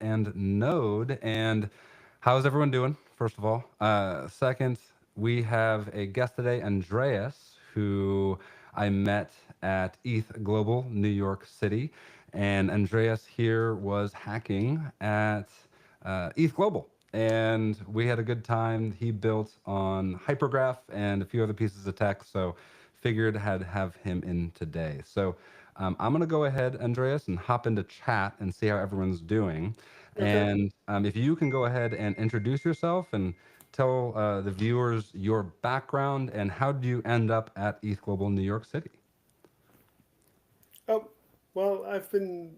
and Node. And how's everyone doing, first of all? Second, we have a guest today, Andreas, who I met at ETH Global, New York City. And Andreas here was hacking at ETH Global. And we had a good time. He built on Hypergraph and a few other pieces of tech. So figured I'd have him in today. So I'm going to go ahead, Andreas, and hop into chat and see how everyone's doing. Okay. And if you can go ahead and introduce yourself and tell the viewers your background and how did you end up at ETH Global New York City? Oh, well, I've been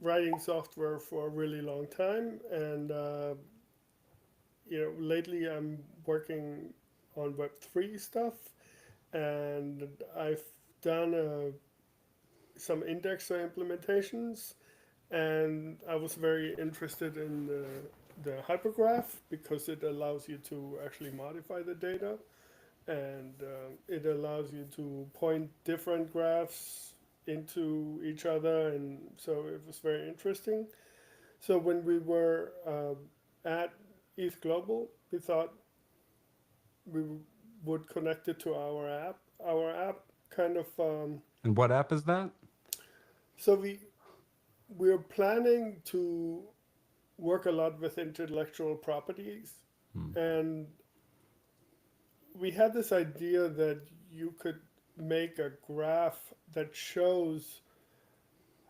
writing software for a really long time, and lately I'm working on Web3 stuff, and I've done some indexer implementations, and I was very interested in the hypergraph because it allows you to actually modify the data, and it allows you to point different graphs into each other, and so it was very interesting. So when we were at ETH Global, we thought we would connect it to our app. Our app kind of And what app is that? so we're planning to work a lot with intellectual properties, Hmm. and we had this idea that you could make a graph that shows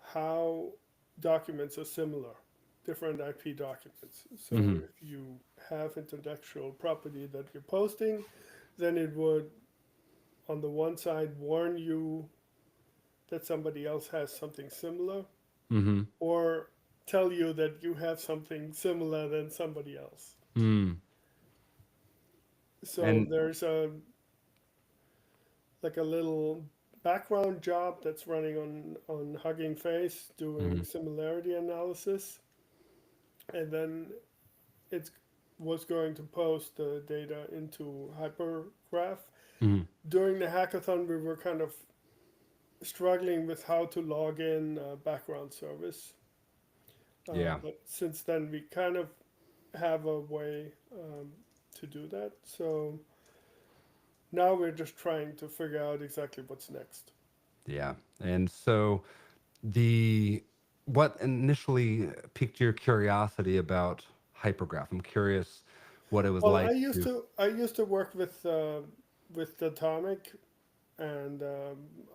how documents are similar, different IP documents. So Hmm. if you have intellectual property that you're posting, then it would, on the one side, warn you that somebody else has something similar, Hmm. or tell you that you have something similar than somebody else. Hmm. So And there's a little background job that's running on Hugging Face doing hmm. similarity analysis, and then it was going to post the data into Hypergraph. Hmm. During the hackathon, we were kind of struggling with how to log in background service, Yeah. but since then we kind of have a way to do that. So now we're just trying to figure out exactly what's next. Yeah. And so the what initially piqued your curiosity about hypergraph? I'm curious what it was Well, like to. I used to work with Atomic, and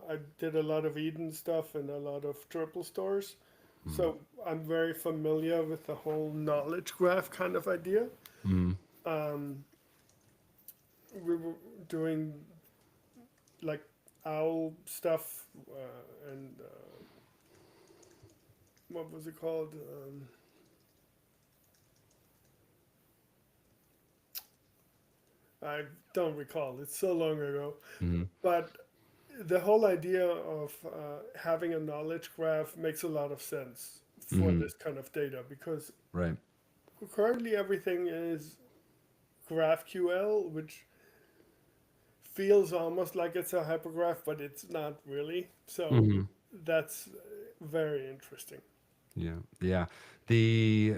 I did a lot of Eden stuff and a lot of triple stores. Mm, So I'm very familiar with the whole knowledge graph kind of idea. mm, Um, we were doing like owl stuff, and what was it called? I don't recall. It's so long ago. mm, But the whole idea of having a knowledge graph makes a lot of sense for mm, this kind of data because right. currently everything is GraphQL, which feels almost like it's a hypergraph, but it's not really. So Hmm. that's very interesting. Yeah. Yeah. The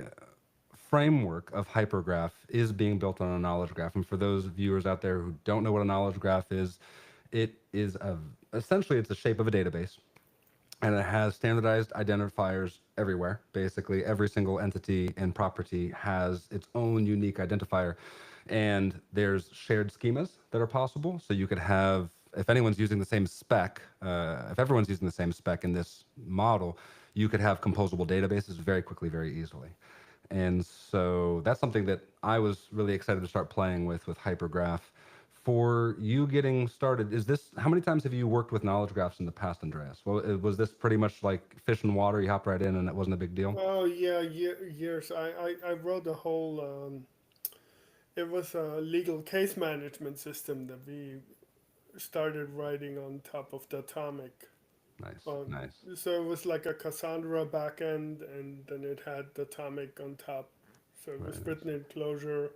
framework of hypergraph is being built on a knowledge graph. And for those viewers out there who don't know what a knowledge graph is, it is essentially it's the shape of a database and it has standardized identifiers everywhere. Basically, every single entity and property has its own unique identifier, and there's shared schemas that are possible. So you could have, if anyone's using the same spec, if everyone's using the same spec in this model, you could have composable databases very quickly, very easily. And so that's something that I was really excited to start playing with Hypergraph. For you getting started, is this how many times have you worked with knowledge graphs in the past, Andreas? Well, was this pretty much like fish in water? You hopped right in and it wasn't a big deal? Oh yeah, years. I wrote a whole. It was a legal case management system that we started writing on top of the Atomic. Nice, Um, nice. so it was like a Cassandra backend, and then it had the Atomic on top. So it Very was nice. written in Clojure.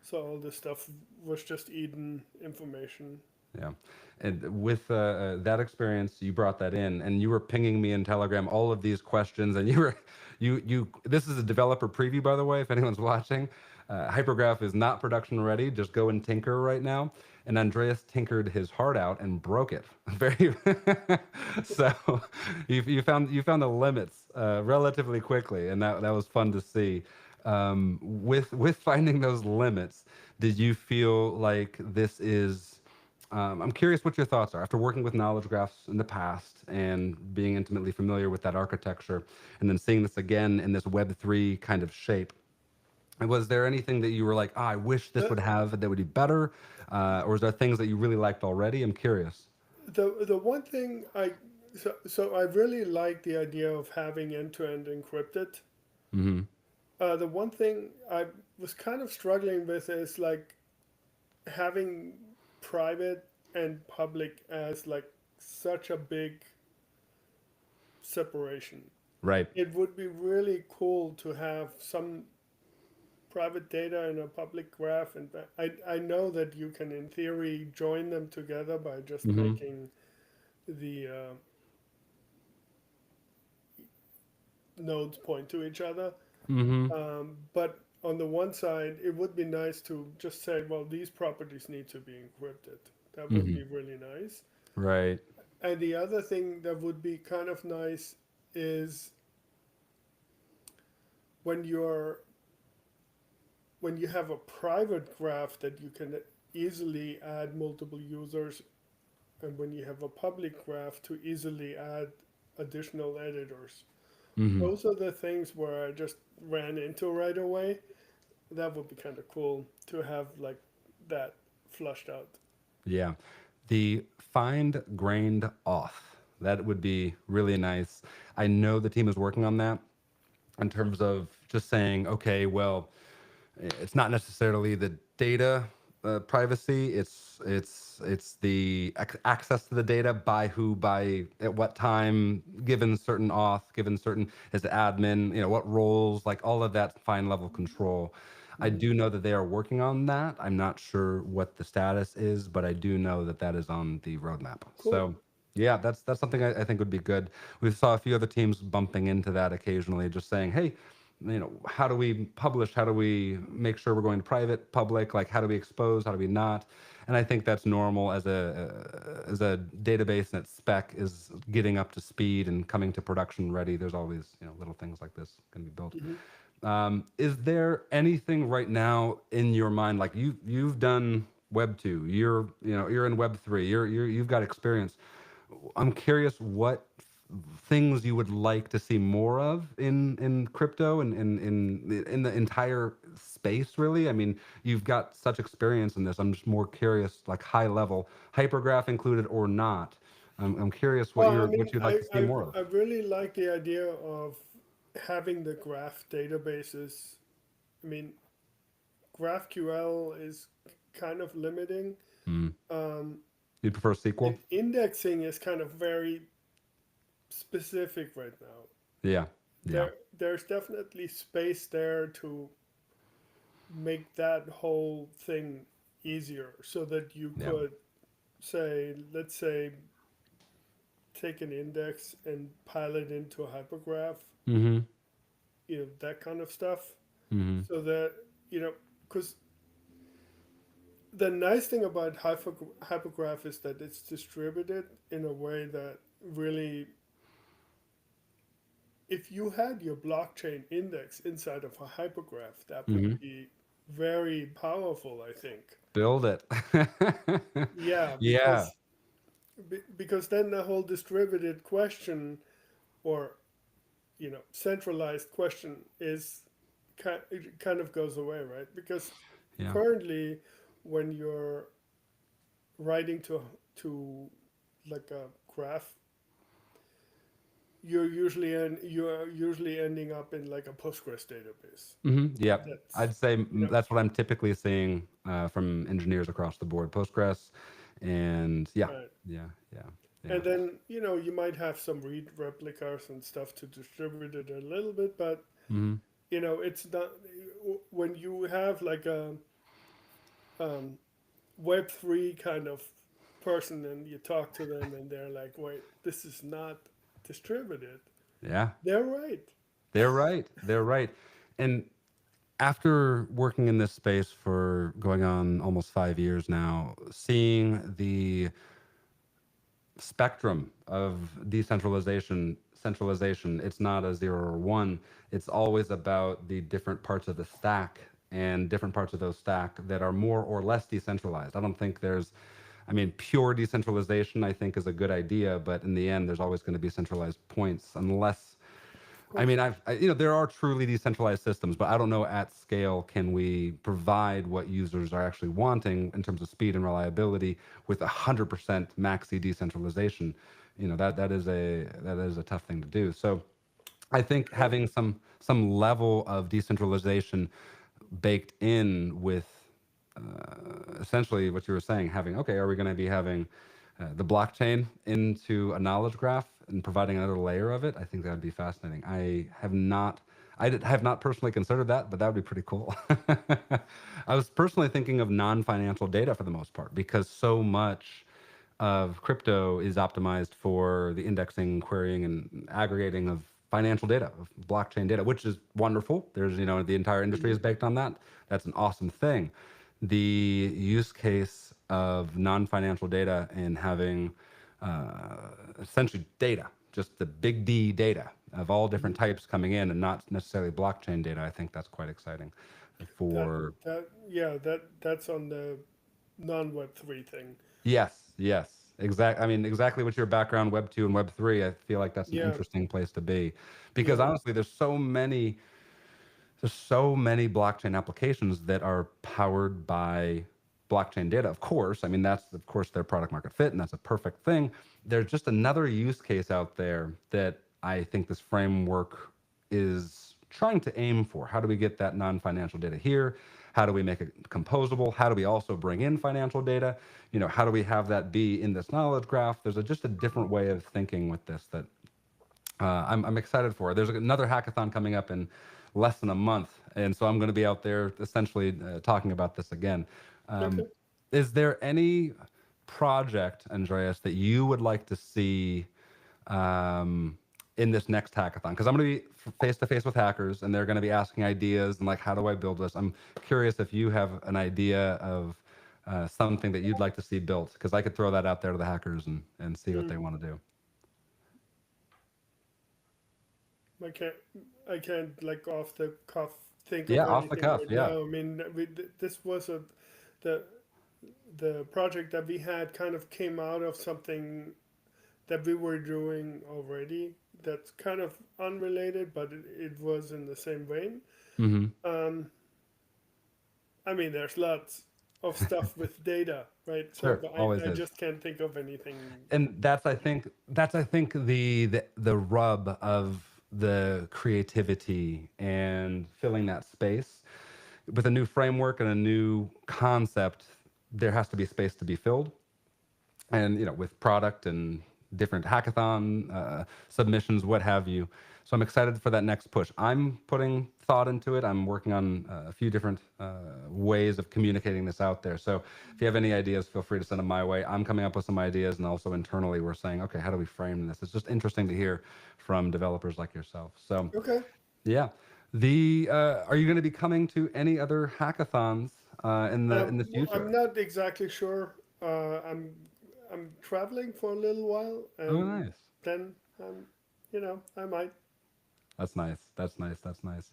So all this stuff was just Eden information. Yeah. And with that experience, you brought that in and you were pinging me in Telegram all of these questions and you were You this is a developer preview, by the way, if anyone's watching. Hypergraph is not production ready. Just go and tinker right now. And Andreas tinkered his heart out and broke it. Very so you found the limits relatively quickly, and that was fun to see. With finding those limits, did you feel like this is I'm curious what your thoughts are after working with knowledge graphs in the past and being intimately familiar with that architecture, and then seeing this again in this Web3 kind of shape. Was there anything that you were like, I wish this The, would have that would be better? Or is there things that you really liked already? I'm curious. the one thing so I really like the idea of having end-to-end encrypted. Mm-hmm. The one thing I was kind of struggling with is like having private and public as like such a big separation. Right. It would be really cool to have some private data in a public graph, and I know that you can in theory join them together by just Mm-hmm. making the nodes point to each other. Mm-hmm. But on the one side, it would be nice to just say, well, these properties need to be encrypted. That would Mm-hmm. be really nice. Right. And the other thing that would be kind of nice is when you're when you have a private graph that you can easily add multiple users, and when you have a public graph to easily add additional editors. Mm-hmm. Those are the things where I just ran into right away. That would be kind of cool to have like that flushed out. Yeah. The find grained auth. That would be really nice. I know the team is working on that in terms of just saying, okay, well, it's not necessarily the data privacy. It's the access to the data by who, by at what time, given certain auth, given certain as admin, what roles, like all of that fine level control. I Mm-hmm. do know that they are working on that. I'm not sure what the status is, but I do know that that is on the roadmap. Cool. So yeah, that's something I think would be good. We saw a few other teams bumping into that occasionally, just saying, hey, how do we publish, how do we make sure we're going private, public, like how do we expose, how do we not? And I think that's normal as a database and its spec is getting up to speed and coming to production ready. There's always little things like this can be built. Mm-hmm. Is there anything right now in your mind, like you've done Web 2, you're in Web 3, you've got experience. I'm curious what things you would like to see more of in crypto and in the entire space, really. I mean, you've got such experience in this. I'm just more curious, like high level, hypergraph included or not. I'm curious Well, I mean, what you'd like to see more of. I really like the idea of having the graph databases. I mean, GraphQL is kind of limiting. Mm. Um, You'd prefer and SQL? indexing is kind of very specific right now. Yeah, yeah, There's definitely space there to make that whole thing easier so that you yeah. could say, let's say, take an index and pile it into a hypergraph, Mm-hmm. that kind of stuff. Mm-hmm. So that, because the nice thing about hypergraph is that it's distributed in a way that really, if you had your blockchain index inside of a hypergraph, that would Mm-hmm. be very powerful, I think. Build it. Yeah, Yeah, because then the whole distributed question or centralized question is it kind of goes away, right? Because yeah. currently, when you're writing to like a graph, you're usually ending up in like a Postgres database. Yeah, That's I'd say you know that's what I'm typically seeing from engineers across the board. Postgres, and yeah, right. yeah, yeah, yeah. And then you might have some read replicas and stuff to distribute it a little bit, but Mm-hmm. it's not when you have like a um, Web3 kind of person and you talk to them and they're like, wait, this is not distributed. Yeah, They're right. They're right. They're right. And after working in this space for going on almost 5 years now, seeing the spectrum of centralization, it's not a zero or one. It's always about the different parts of the stack and different parts of those stack that are more or less decentralized. I don't think there's, I mean, pure decentralization, I think, is a good idea, but in the end, there's always going to be centralized points unless, Of I course. mean, there are truly decentralized systems, but I don't know at scale can we provide what users are actually wanting in terms of speed and reliability with 100% maxi decentralization. That is a tough thing to do. So I think Yeah. having some level of decentralization baked in with essentially what you were saying, having, okay, are we going to be having the blockchain into a knowledge graph and providing another layer of it? I think that would be fascinating. I have not personally considered that, but that would be pretty cool. I was personally thinking of non-financial data for the most part because so much of crypto is optimized for the indexing, querying, and aggregating of financial data, of blockchain data, which is wonderful. The entire industry is Hmm. baked on that. That's an awesome thing. The use case of non-financial data and having essentially data, just the big D data of all different Hmm. types coming in and not necessarily blockchain data, I think that's quite exciting That for. that's on the non-Web3 thing. Yes, yes, exactly. I mean, exactly what's your background, Web 2 and Web 3. I feel like that's an Yeah, interesting place to be because yeah. honestly, there's so many blockchain applications that are powered by blockchain data. Of course, I mean that's of course their product market fit, and that's a perfect thing. There's just another use case out there that I think this framework is trying to aim for. How do we get that non-financial data here? How do we make it composable? How do we also bring in financial data? How do we have that be in this knowledge graph? There's just a different way of thinking with this that I'm excited for. There's another hackathon coming up in less than a month, and so I'm going to be out there essentially talking about this again. Okay. Is there any project, Andreas, that you would like to see um, in this next hackathon? Because I'm going to be face to face with hackers, and they're going to be asking ideas and like, how do I build this? I'm curious if you have an idea of something that you'd like to see built, because I could throw that out there to the hackers and see what Mm. they want to do. I can't I can't like off the cuff think Yeah, of off the anything cuff. right Yeah. now. I mean, this was the the project that we had kind of came out of something that we were doing already. That's kind of unrelated, but it was in the same vein. Hmm. Um, I mean, there's lots of stuff with data, right? So, Sure, but always I is. just can't think of anything. And that's I think the rub of the creativity and filling that space with a new framework and a new concept. There has to be space to be filled, and with product and different hackathon submissions, what have you. So I'm excited for that next push. I'm putting thought into it. I'm working on a few different ways of communicating this out there. So if you have any ideas, feel free to send them my way. I'm coming up with some ideas, and also internally, we're saying, okay, how do we frame this? It's just interesting to hear from developers like yourself. So Okay. yeah, the are you going to be coming to any other hackathons in the I'm future? not exactly sure. I'm traveling for a little while, Oh, and nice. then I might. That's nice. That's nice. That's nice.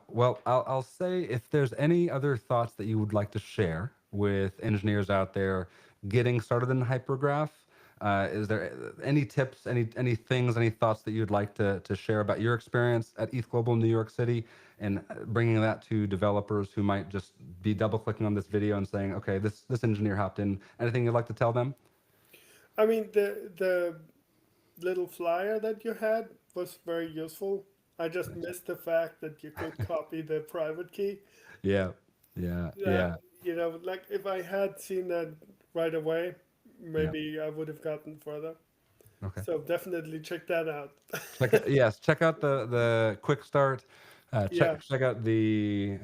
Well, I'll say if there's any other thoughts that you would like to share with engineers out there getting started in Hypergraph, is there any tips, any things, any thoughts that you'd like to share about your experience at ETH Global in New York City and bringing that to developers who might just be double clicking on this video and saying, okay, this engineer hopped in. Anything you'd like to tell them? I mean, the little flyer that you had was very useful. I just Nice. missed the fact that you could copy the private key. Yeah. Yeah. Yeah, Yeah. like if I had seen that right away, Yeah. maybe I would have gotten further. Okay. So definitely check that out. Check out the quick start. Yeah. Check out the.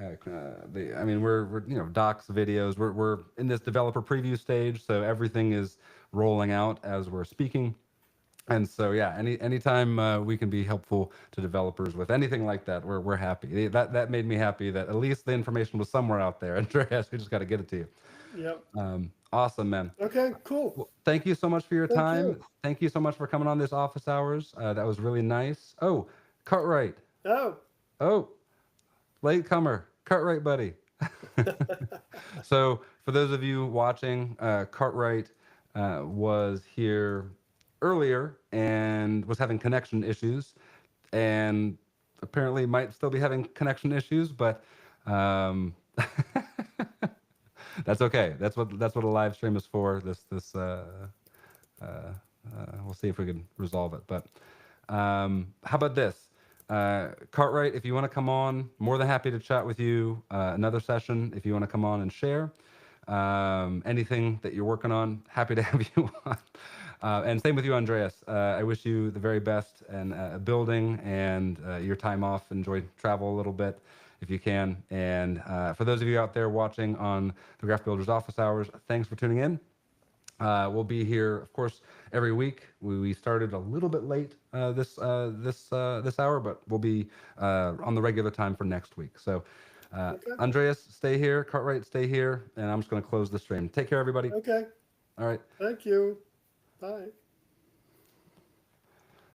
I mean, we're docs, videos. We're in this developer preview stage, so everything is rolling out as we're speaking. And so yeah, anytime we can be helpful to developers with anything like that, we're happy. That made me happy that at least the information was somewhere out there. Andreas, we just got to get it to you. Yep. Awesome, man. Okay, cool. Well, thank you so much for your Thank you. time. Thank you so much for coming on this office hours. That was really nice. Oh, Cartwright. Oh, Oh, latecomer, Cartwright buddy. So, for those of you watching, Cartwright was here earlier and was having connection issues, and apparently might still be having connection issues, but um, that's okay. That's what a live stream is for. We'll see if we can resolve it. But how about this? Cartwright, if you want to come on, more than happy to chat with you. Another session, if you want to come on and share anything that you're working on, happy to have you on. And same with you, Andreas. I wish you the very best and building and your time off. Enjoy travel a little bit if you can. And for those of you out there watching on the Graph Builders Office Hours, thanks for tuning in. We'll be here, of course, every week. We started a little bit late this hour, but we'll be on the regular time for next week. So, okay. Andreas, stay here. Cartwright, stay here, and I'm just going to close the stream. Take care, everybody. Okay. All right. Thank you. Bye.